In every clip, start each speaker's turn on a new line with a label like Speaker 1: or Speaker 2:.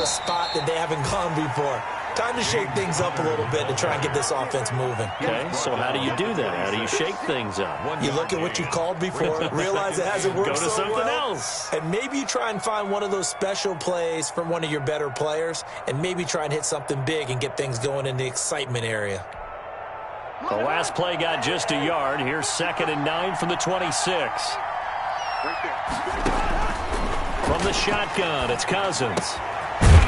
Speaker 1: a spot that they haven't gone before. Time to shake things up a little bit to try and get this offense moving.
Speaker 2: Okay, so how do you do that? How do you shake things up?
Speaker 1: You look at what you called before, realize it hasn't worked
Speaker 2: Go to
Speaker 1: so
Speaker 2: something
Speaker 1: well,
Speaker 2: else.
Speaker 1: and maybe you try and find one of those special plays from one of your better players, and maybe try and hit something big and get things going in the excitement area.
Speaker 2: The last play got just a yard. Here's 2nd and 9 from the 26. From the shotgun, it's Cousins.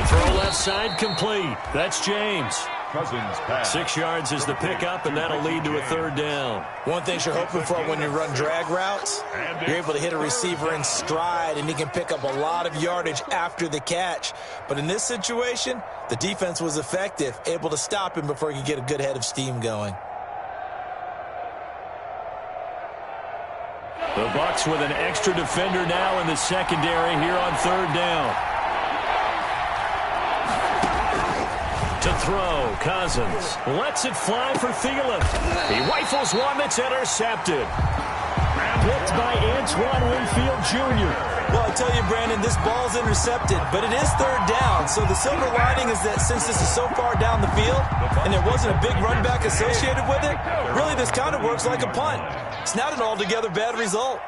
Speaker 2: Throw left side complete. That's James.
Speaker 3: Cousins pass.
Speaker 2: 6 yards is the pickup, and that'll lead to a 3rd down.
Speaker 1: One thing you're hoping for when you run drag routes, you're able to hit a receiver in stride, and he can pick up a lot of yardage after the catch. But in this situation, the defense was effective, able to stop him before he could get a good head of steam going.
Speaker 2: The Bucs with an extra defender now in the secondary here on 3rd down. To throw, Cousins lets it fly for Thielen. He rifles one that's intercepted. Picked by Antoine Winfield Jr.
Speaker 1: Well, I tell you, Brandon, this ball's intercepted, but it is 3rd down. So the silver lining is that since this is so far down the field and there wasn't a big run back associated with it, really this kind of works like a punt. It's not an altogether bad result.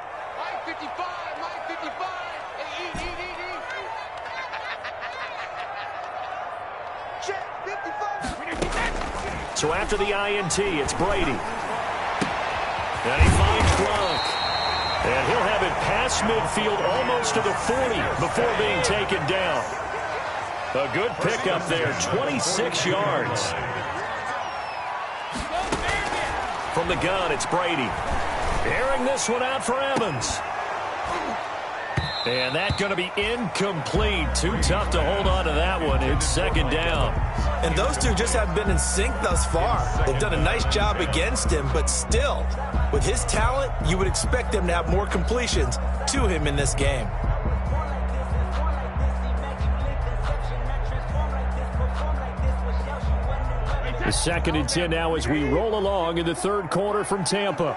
Speaker 2: So after the INT, it's Brady. And he finds Gronk. And he'll have it past midfield almost to the 40 before being taken down. A good pickup there, 26 yards. From the gun, it's Brady. Airing this one out for Evans. And that's going to be incomplete. Too tough to hold on to that one. It's 2nd down.
Speaker 1: And those two just haven't been in sync thus far. They've done a nice job against him, but still, with his talent, you would expect them to have more completions to him in this game.
Speaker 2: The 2nd and 10 now as we roll along in the 3rd quarter from Tampa.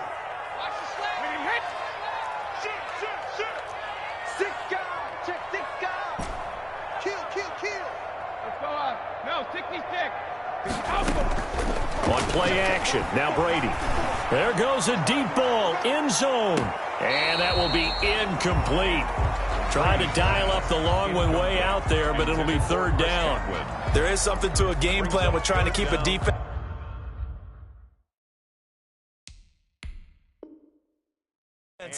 Speaker 2: On play action, now Brady. There goes a deep ball, end zone. And that will be incomplete. Trying to dial up the long one way out there, but it'll be 3rd down.
Speaker 1: There is something to a game plan with trying to keep a defense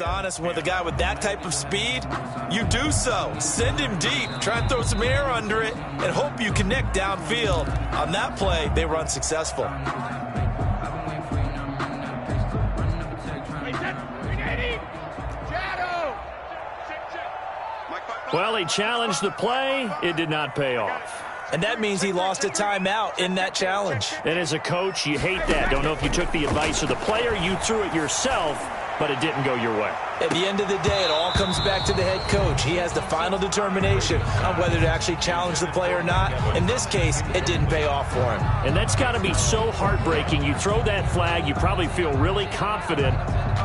Speaker 1: honest. With a guy with that type of speed, you do so. Send him deep, try and throw some air under it, and hope you connect downfield. On that play, they were unsuccessful.
Speaker 2: Well, he challenged the play. It did not pay off.
Speaker 1: And that means he lost a timeout in that challenge.
Speaker 2: And as a coach, you hate that. Don't know if you took the advice of the player. You threw it yourself, but it didn't go your way.
Speaker 1: At the end of the day, it all comes back to the head coach. He has the final determination on whether to actually challenge the play or not. In this case, it didn't pay off for him.
Speaker 2: And that's got to be so heartbreaking. You throw that flag, you probably feel really confident,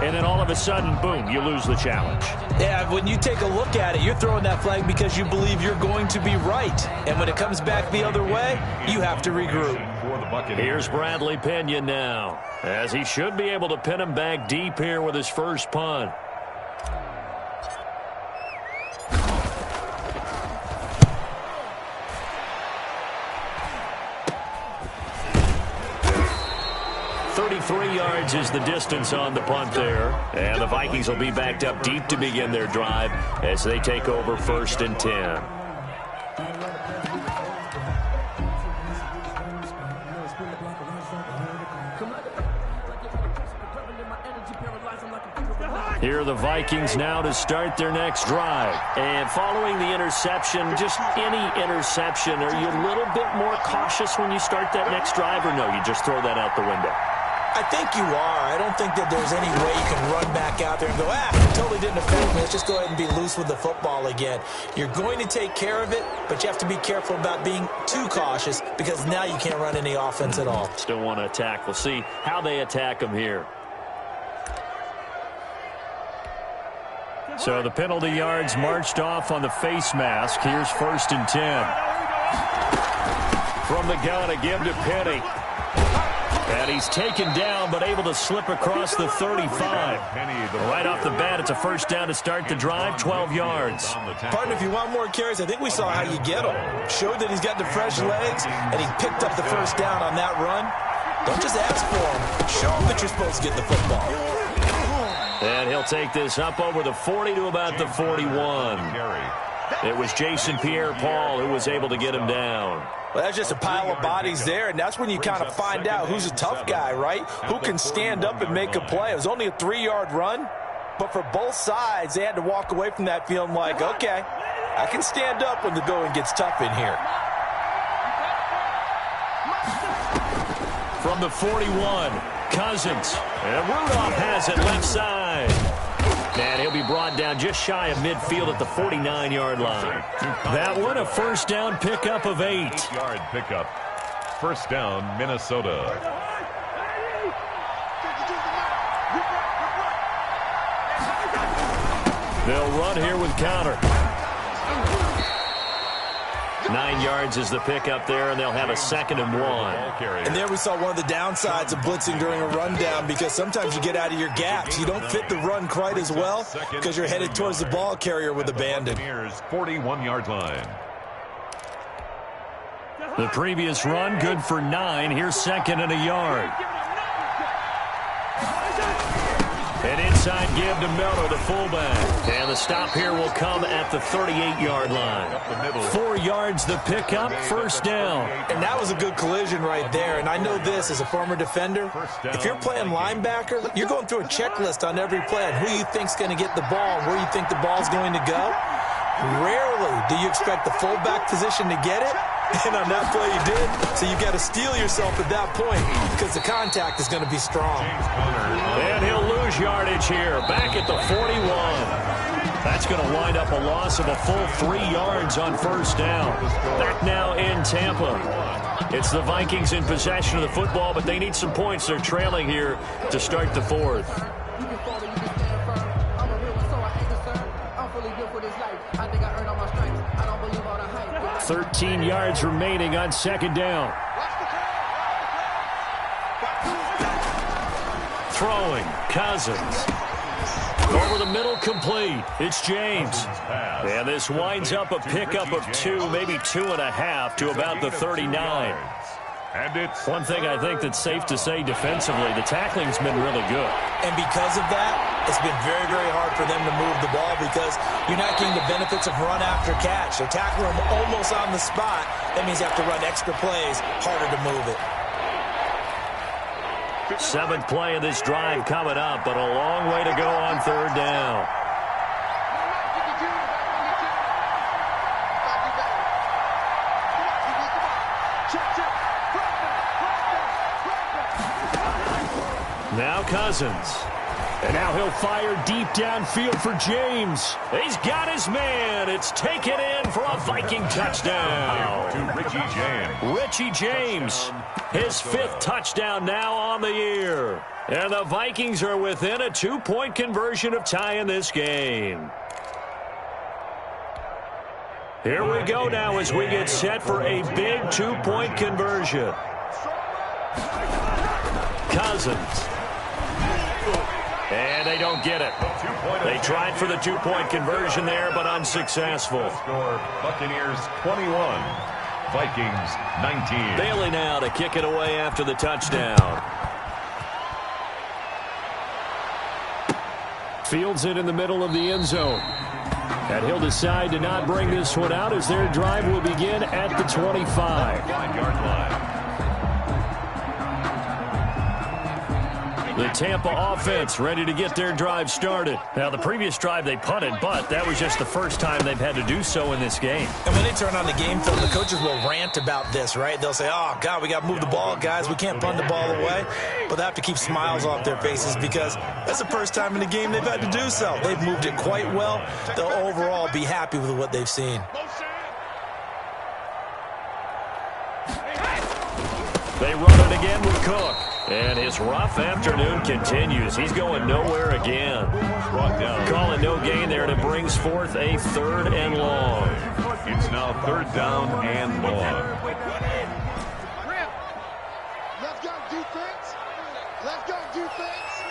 Speaker 2: and then all of a sudden, boom, you lose the challenge.
Speaker 1: Yeah, when you take a look at it, you're throwing that flag because you believe you're going to be right. And when it comes back the other way, you have to regroup.
Speaker 2: Here's Bradley Pinion now, as he should be able to pin him back deep here with his first punt. .33 yards is the distance on the punt there. And the Vikings will be backed up deep to begin their drive as they take over 1st and 10. Here are the Vikings now to start their next drive. And following the interception, just any interception, are you a little bit more cautious when you start that next drive, or no, you just throw that out the window?
Speaker 1: I think you are. I don't think that there's any way you can run back out there and go, it totally didn't affect me. Let's just go ahead and be loose with the football again. You're going to take care of it, but you have to be careful about being too cautious because now you can't run any offense at all.
Speaker 2: Still want to attack. We'll see how they attack them here. So the penalty yards marched off on the face mask. Here's 1st and 10. From the gun, a give to Penny. And he's taken down, but able to slip across the 35. Right off the bat, it's a first down to start the drive, 12 yards.
Speaker 1: Partner, if you want more carries, I think we saw how you get them. Showed that he's got the fresh legs, and he picked up the first down on that run. Don't just ask for him. Show him that you're supposed to get the football.
Speaker 2: And he'll take this up over the 40 to about the 41. It was Jason Pierre-Paul who was able to get him down.
Speaker 1: Well, that's just a pile of bodies there, and that's when you kind of find out who's a tough guy, right? Who can stand up and make a play. It was only a 3-yard run, but for both sides, they had to walk away from that feeling like, okay, I can stand up when the going gets tough in here.
Speaker 2: From the 41, Cousins. And Rudolph has it left side. And he'll be brought down just shy of midfield at the 49-yard line. That one, a first down pickup of 8.
Speaker 3: 8-yard pickup. First down, Minnesota.
Speaker 2: They'll run here with counter. 9 yards is the pickup there, and they'll have a 2nd and 1.
Speaker 1: And there we saw one of the downsides of blitzing during a rundown, because sometimes you get out of your gaps. You don't fit the run quite as well because you're headed towards the ball carrier with abandon.
Speaker 3: 41-yard line.
Speaker 2: The previous run, good for 9. Here's 2nd and a yard. An inside give to Miller, the fullback. And the stop here will come at the 38-yard line. 4 yards the pickup, first down.
Speaker 1: And that was a good collision right there. And I know this as a former defender. If you're playing linebacker, you're going through a checklist on every play on who you think's going to get the ball and where you think the ball's going to go. Rarely do you expect the fullback position to get it. And on that play you did. So you got to steel yourself at that point because the contact is going to be strong.
Speaker 2: And he'll lose yardage here. Back at the 41. That's going to wind up a loss of a full 3 yards on first down. Back now in Tampa. It's the Vikings in possession of the football, but they need some points. They're trailing here to start the 4th. 13 yards remaining on 2nd down. Throwing, Cousins. Over the middle, complete. It's James. And this winds up a pickup of 2, maybe 2.5 to about the 39.
Speaker 3: And it's
Speaker 2: one thing I think that's safe to say defensively, the tackling's been really good.
Speaker 1: And because of that, it's been very, very hard for them to move the ball because you're not getting the benefits of run after catch. They're tackling them almost on the spot. That means you have to run extra plays, harder to move it.
Speaker 2: 7th play of this drive coming up, but a long way to go on 3rd down. Now Cousins. And now he'll fire deep downfield for James. He's got his man. It's taken in for a Viking touchdown.
Speaker 3: To Richie James.
Speaker 2: Richie James. His 5th touchdown now on the year. And the Vikings are within a 2-point conversion of tying this game. Here we go now as we get set for a big 2-point conversion. Cousins. And they don't get it. They tried for the 2-point conversion there, but unsuccessful.
Speaker 3: Score, Buccaneers 21, Vikings 19.
Speaker 2: Bailey now to kick it away after the touchdown. Fields it in the middle of the end zone. And he'll decide to not bring this one out as their drive will begin at the 25.
Speaker 3: 5-yard line.
Speaker 2: The Tampa offense ready to get their drive started. Now, the previous drive they punted, but that was just the first time they've had to do so in this game.
Speaker 1: And when they turn on the game film, the coaches will rant about this, right? They'll say, oh, God, we got to move the ball, guys. We can't punt the ball away. But they have to keep smiles off their faces because that's the first time in the game they've had to do so. They've moved it quite well. They'll overall be happy with what they've seen.
Speaker 2: They run it again with Cook. And his rough afternoon continues. He's going nowhere again. Calling no gain there, and it brings forth a 3rd and long.
Speaker 3: It's now 3rd down and long.
Speaker 4: Let's go defense. Let's go defense.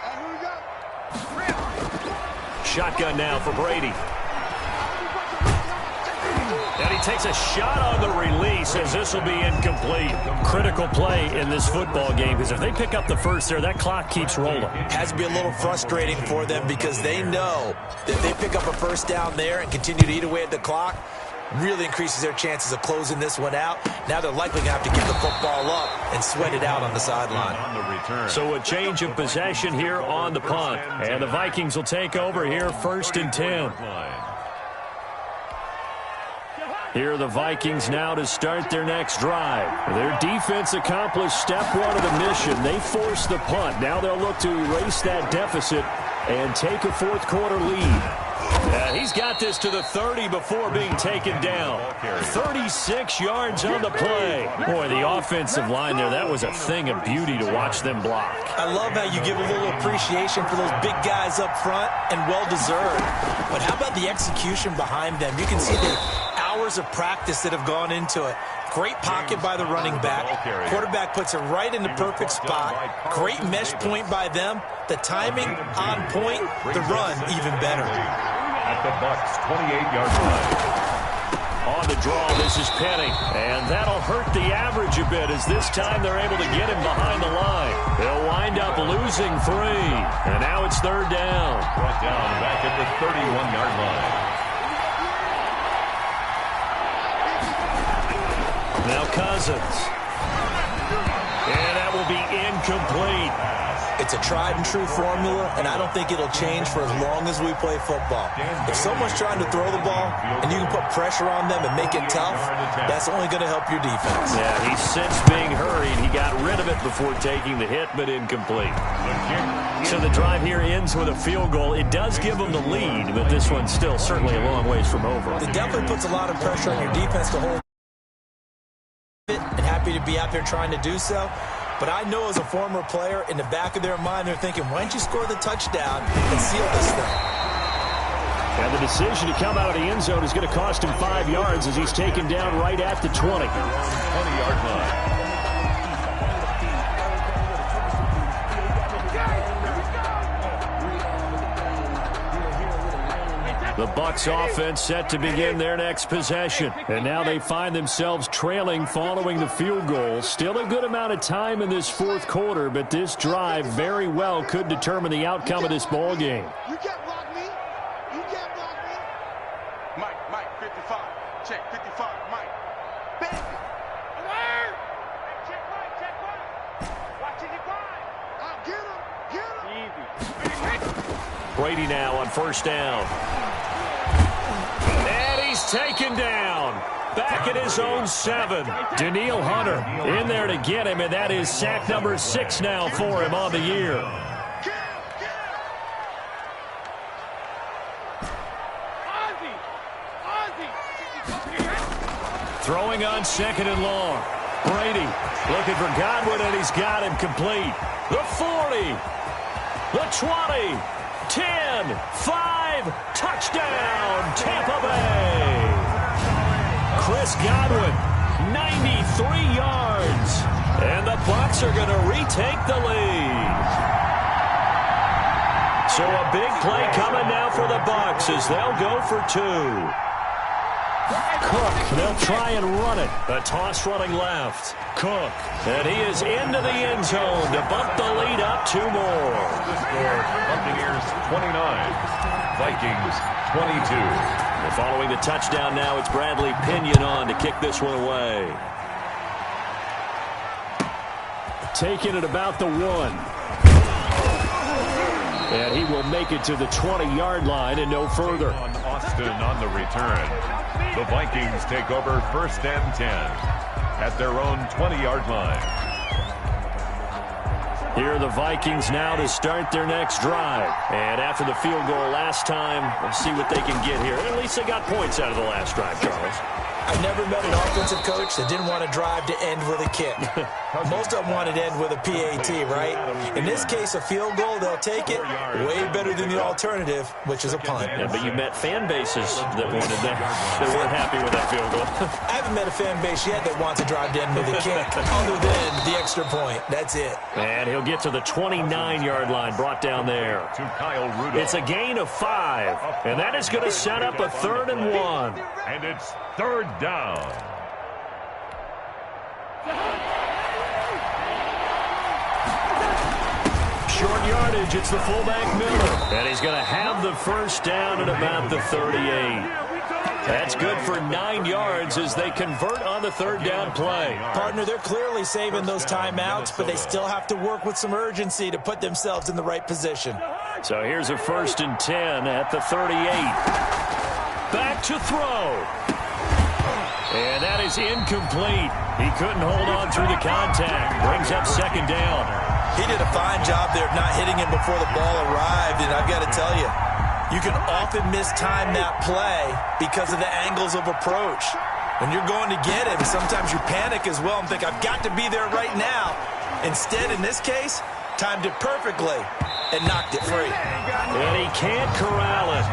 Speaker 4: And here we go.
Speaker 2: Shotgun now for Brady. And he takes a shot on the release as this will be incomplete. Critical play in this football game because if they pick up the first there, that clock keeps rolling.
Speaker 1: Has to be a little frustrating for them because they know that if they pick up a first down there and continue to eat away at the clock, really increases their chances of closing this one out. Now they're likely going to have to give the football up and sweat it out on the sideline.
Speaker 2: So a change of possession here on the punt. And the Vikings will take over here 1st and 10. Here are the Vikings now to start their next drive. Their defense accomplished step 1 of the mission. They forced the punt. Now they'll look to erase that deficit and take a 4th quarter lead. He's got this to the 30 before being taken down. 36 yards on the play. Boy, the offensive line there, that was a thing of beauty to watch them block.
Speaker 1: I love how you give a little appreciation for those big guys up front, and well-deserved. But how about the execution behind them? You can see the hours of practice that have gone into it. Great pocket by the running back. Quarterback puts it right in the perfect spot. Great mesh point by them. The timing on point. The run even better.
Speaker 3: At the Bucs 28-yard line.
Speaker 2: On the draw, this is Penny. And that'll hurt the average a bit as this time they're able to get him behind the line. They'll wind up losing 3. And now it's 3rd down.
Speaker 3: Brought down back at the 31-yard line.
Speaker 2: Now Cousins. And that will be incomplete.
Speaker 1: It's a tried-and-true formula, and I don't think it'll change for as long as we play football. If someone's trying to throw the ball and you can put pressure on them and make it tough, that's only going to help your defense.
Speaker 2: Yeah, he's since being hurried. He got rid of it before taking the hit, but incomplete. So the drive here ends with a field goal. It does give them the lead, but this one's still certainly a long ways from over.
Speaker 1: It definitely puts a lot of pressure on your defense to hold it, and happy to be out there trying to do so. But I know as a former player, in the back of their mind, they're thinking, why don't you score the touchdown and seal this thing?
Speaker 2: And the decision to come out of the end zone is going to cost him 5 yards as he's taken down right at the 20.
Speaker 3: 20-yard line.
Speaker 2: The Bucs offense set to begin their next possession. And now they find themselves trailing following the field goal. Still a good amount of time in this 4th quarter, but this drive very well could determine the outcome of this ball game.
Speaker 4: You can't block me. You can't block me. Mike, 55. Check, 55, Mike. Bang. Alert. Check right. Watching it right. I'll get him. Easy.
Speaker 2: Brady now on 1st down. And he's taken down. Back at his own 7. Daniil Hunter in there to get him, and that is sack number 6 now for him on the year. Throwing on 2nd and long. Brady looking for Godwin, and he's got him complete. The 40. The 20. 10, 5, touchdown, Tampa Bay. Chris Godwin, 93 yards. And the Bucs are going to retake the lead. So a big play coming now for the Bucs as they'll go for 2. Cook, they'll try and run it. A toss running left. Cook, and he is into the end zone to bump the lead up 2 more.
Speaker 3: The score, Buccaneers 29, Vikings 22.
Speaker 2: And following the touchdown now, it's Bradley Pinion on to kick this one away. Taking it about the 1. And he will make it to the 20-yard line and no further.
Speaker 3: Austin on the return. The Vikings take over 1st and 10 at their own 20-yard line.
Speaker 2: Here are the Vikings now to start their next drive. And after the field goal last time, we'll see what they can get here. At least they got points out of the last drive, Charles.
Speaker 1: I've never met an offensive coach that didn't want to drive to end with a kick. Most of them want it end with a PAT, right? In this case, a field goal, they'll take it. Way better than the alternative, which is a punt.
Speaker 2: Yeah, but you met fan bases that wanted that, that weren't happy with that field goal.
Speaker 1: I haven't met a fan base yet that wants to drive to end with a kick, other than the extra point. That's it.
Speaker 2: And he'll get to the 29-yard line, brought down there. It's a gain of 5, and that is going to set up a 3rd and 1.
Speaker 3: And it's 3rd down.
Speaker 2: Short yardage, it's the fullback Miller. And he's going to have the 1st down at about the 38. That's good for 9 yards as they convert on the 3rd down play.
Speaker 1: Partner, they're clearly saving those timeouts, but they still have to work with some urgency to put themselves in the right position.
Speaker 2: So here's a 1st and 10 at the 38. Back to throw. And that is incomplete. He couldn't hold on through the contact. Brings up 2nd down.
Speaker 1: He did a fine job there of not hitting him before the ball arrived, and I've got to tell you, you can often mistime that play because of the angles of approach. When you're going to get him, sometimes you panic as well and think, I've got to be there right now. Instead, in this case, timed it perfectly and knocked it free.
Speaker 2: And he can't corral it.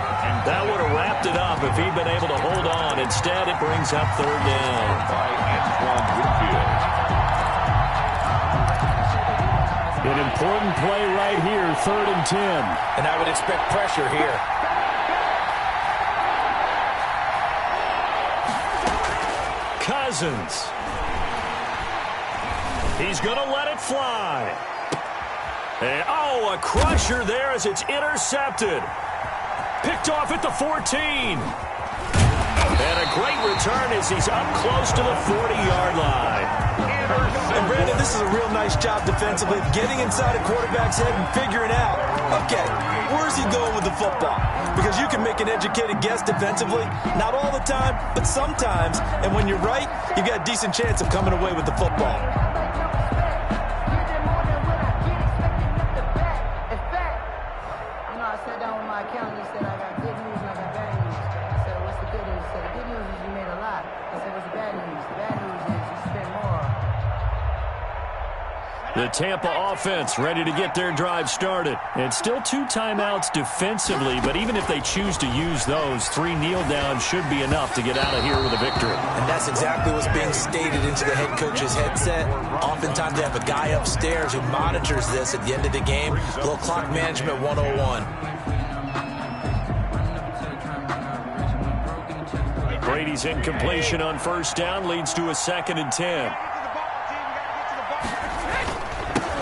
Speaker 2: That would have wrapped it up if he'd been able to hold on. Instead, it brings up 3rd down. An important play right here, 3rd and 10.
Speaker 1: And I would expect pressure here.
Speaker 2: Cousins. He's going to let it fly. And, oh, a crusher there as it's intercepted. Picked off at the 14. And a great return as he's up close to the 40-yard line.
Speaker 1: And Brandon, this is a real nice job defensively, getting inside a quarterback's head and figuring out, okay, where's he going with the football? Because you can make an educated guess defensively, not all the time, but sometimes. And when you're right, you've got a decent chance of coming away with the football.
Speaker 2: The Tampa offense ready to get their drive started. And still 2 timeouts defensively, but even if they choose to use those, 3 kneel downs should be enough to get out of here with a victory.
Speaker 1: And that's exactly what's being stated into the head coach's headset. Oftentimes they have a guy upstairs who monitors this at the end of the game. A little clock management 101.
Speaker 2: Brady's incompletion on 1st down leads to a 2nd and 10.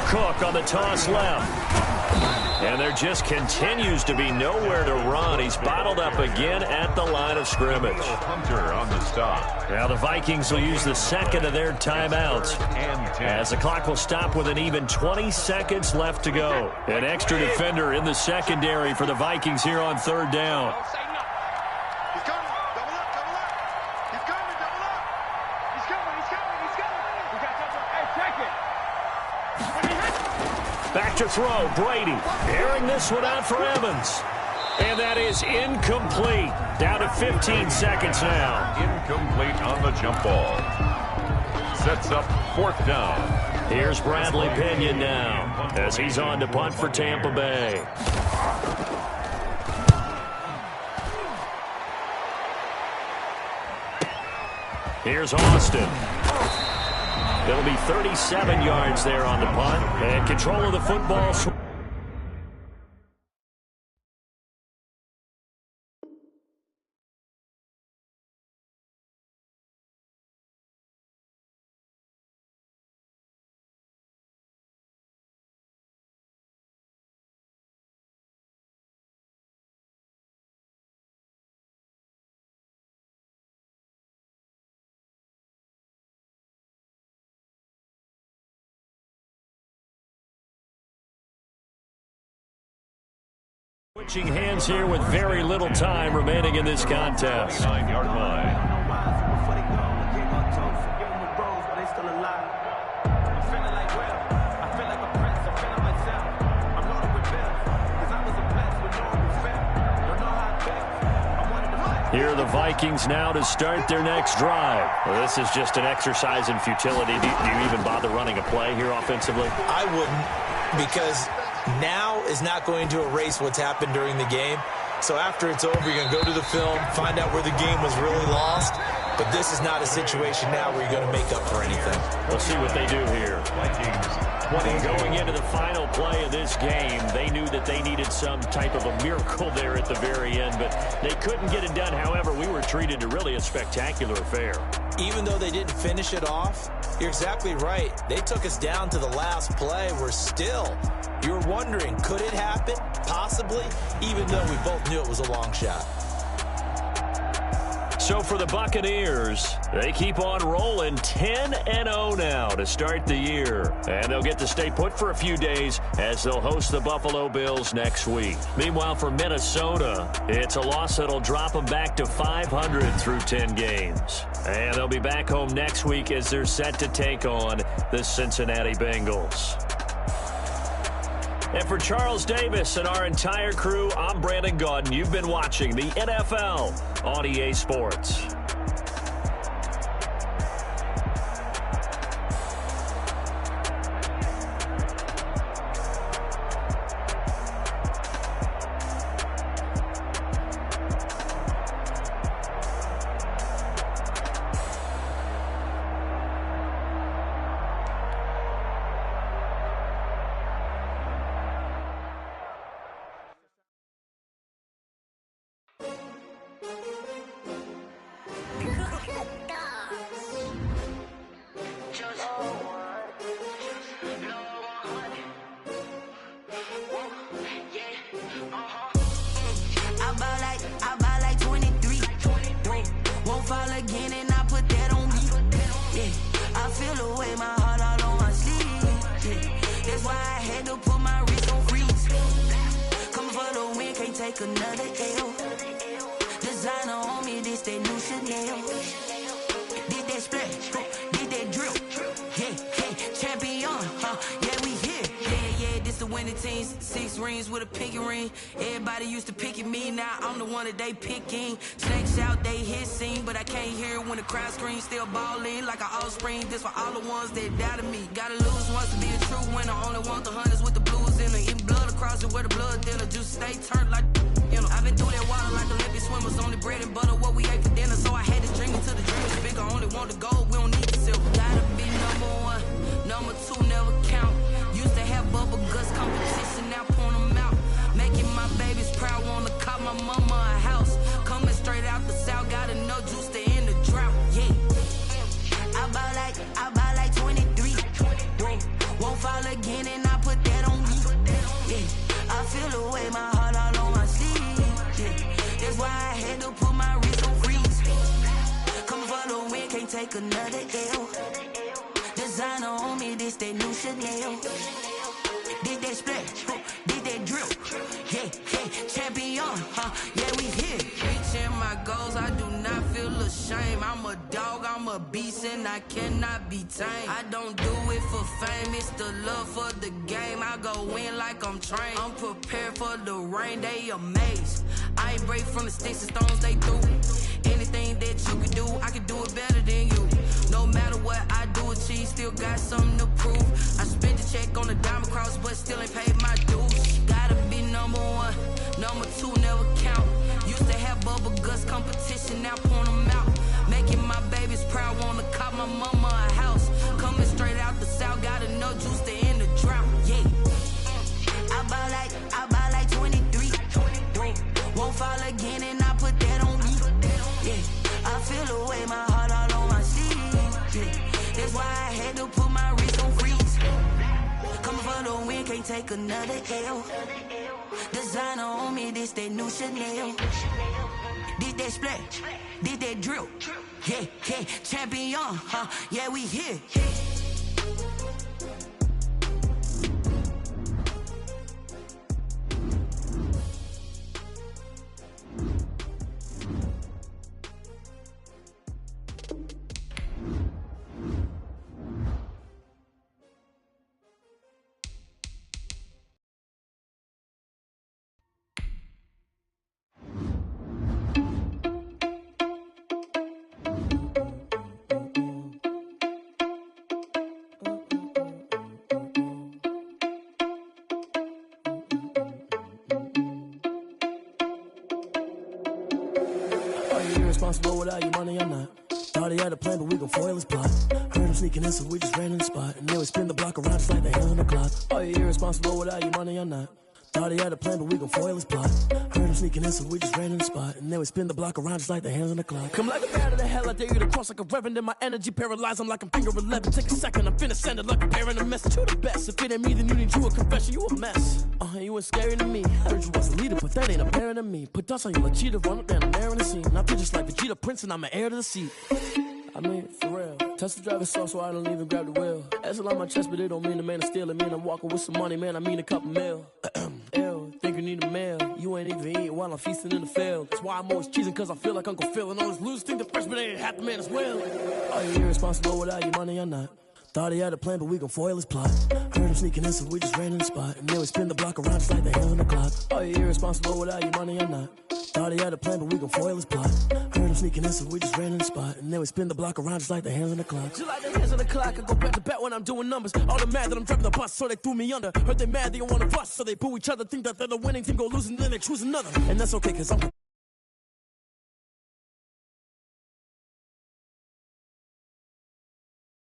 Speaker 2: Cook on the toss left. And there just continues to be nowhere to run. He's bottled up again at the line of scrimmage.
Speaker 3: Hunter on the stop.
Speaker 2: Now the Vikings will use the 2nd of their timeouts. As the clock will stop with an even 20 seconds left to go. An extra defender in the secondary for the Vikings here on 3rd down. Back to throw, Brady. Airing this one out for Evans. And that is incomplete. Down to 15 seconds now.
Speaker 3: Incomplete on the jump ball. Sets up 4th down.
Speaker 2: Here's Bradley Pinion now as he's on to punt for Tampa Bay. Here's Austin. It'll be 37 yards there on the punt. And control of the football. Switching hands here with very little time remaining in this contest.
Speaker 3: 9-yard line.
Speaker 2: Here are the Vikings now to start their next drive. Well, this is just an exercise in futility. Do you even bother running a play here offensively?
Speaker 1: I wouldn't, because now is not going to erase what's happened during the game. So after it's over, you're going to go to the film, find out where the game was really lost. But this is not a situation now where you're going to make up for anything.
Speaker 2: We'll see what they do here.
Speaker 3: Vikings 20.
Speaker 2: Going into the final play of this game, they knew that they needed some type of a miracle there at the very end, but they couldn't get it done. However, we were treated to really a spectacular affair.
Speaker 1: Even though they didn't finish it off, you're exactly right. They took us down to the last play. You're wondering, could it happen? Possibly, even though we both knew it was a long shot.
Speaker 2: So for the Buccaneers, they keep on rolling 10-0 now to start the year. And they'll get to stay put for a few days as they'll host the Buffalo Bills next week. Meanwhile, for Minnesota, it's a loss that'll drop them back to 500 through 10 games. And they'll be back home next week as they're set to take on the Cincinnati Bengals. And for Charles Davis and our entire crew, I'm Brandon Gaudin. You've been watching the NFL on EA Sports.
Speaker 5: They picking snakes out, they hissing, but I can't hear when the crowd screams. Still balling like an offspring. This for all the ones that doubted me. Gotta lose once to be a true winner. Only want the hunters with the blues in it. Eating blood across it where the blood dinner. Juice stay turned like I've been through that water like Olympic swimmers. Only bread and butter what we ate for dinner. So I had to dream until the dream was bigger. Only want the gold, we don't need the silver. Gotta be number one, number two never count. Used to have bubble guts competition, now point them out. Making my babies proud, wanna call my mama a house. Coming straight out the south, gotta know juice to end the drought, yeah. I buy like 23. Won't fall again and I put that on me, yeah. I feel the way, my heart all on my sleeve, yeah. That's why I had to put my wrist on freeze. Coming for the win, can't take another L. Designer on me, this that new Chanel. Did that splash, did that drip, yeah, champion, yeah, we here. Reaching my goals, I do not feel ashamed. I'm a dog, I'm a beast, and I cannot be tamed. I don't do it for fame, it's the love for the game. I go in like I'm trained. I'm prepared for the rain, they amazed. I ain't break from the sticks and stones they threw. Anything that you can do, I can do it better than you. No matter what I do, achieve, still got something to prove. I spent the check on the diamond cross, but still ain't paid my dues. Gotta be number one, number two never count. Used to have bubble guts competition, now point them out. Making my babies proud, wanna call my mama a house. Coming straight out the south, gotta know juice to end the drought, yeah. I buy like 23. Won't fall again and I put that on me, yeah. I feel the way, my heart all on my sleeve, yeah. That's why I had to put my wrist on freeze. Coming for the win, can't take another L. Designer on me, this that new Chanel. Did that splash, did that drip, yeah, champion, yeah, we here.
Speaker 6: irresponsible without your money, I'm not. Thought he had a plan, but we gon' foil his plot. Heard him sneaking in, so we just ran in the spot. And then we spin the block around just like the hands on the clock. Oh, you irresponsible without your money, I'm not. Thought he had a plan, but we gon' foil his plot. Heard him sneaking in, so we just ran in the spot. And then we spin the block around just like the hands on the clock. Come like a bat of the hell, I dare you to cross like a reverend. In my energy paralyzed, I'm like I'm finger 11. Take a second, I'm finna send it like a parent a message to the best. If it ain't me, then you need you a confession, you a mess. You ain't scary to me. Heard you was a leader, but that ain't apparent to me. Put dust on you like cheetah, run up down the air in the scene. I feel just like Vegeta Prince, and I'm an heir to the seat. I mean, for real. Touch the driver's soft, so I don't even grab the wheel. That's a lot on my chest, but it don't mean the man is stealing. Mean I'm walking with some money, man. I mean a couple mil. Ew, think you need a meal. You ain't even eating while I'm feasting in the field. That's why I'm always cheesing, cause I feel like Uncle Phil. And all this losers think the freshman ain't half the man as well. Oh, you irresponsible without your money, I'm not. Thought he had a plan, but we gon' foil his plot. Heard him sneaking in, so we just ran in the spot. And then we spin the block around just like the hands on the clock. Oh, you irresponsible without your money, I'm not. Thought he had a plan, but we gon' foil his plot. Heard him sneaking in, so we just ran in the spot. And then we spin the block around just like the hands on the clock. Just like the hands on the clock, I go back to back when I'm doing numbers. All the mad that I'm driving the bus, so they threw me under. Heard they mad, they don't wanna bust, so they boo each other. Think that they're the winning team, go losing, then they choose another. And that's okay, cause I'm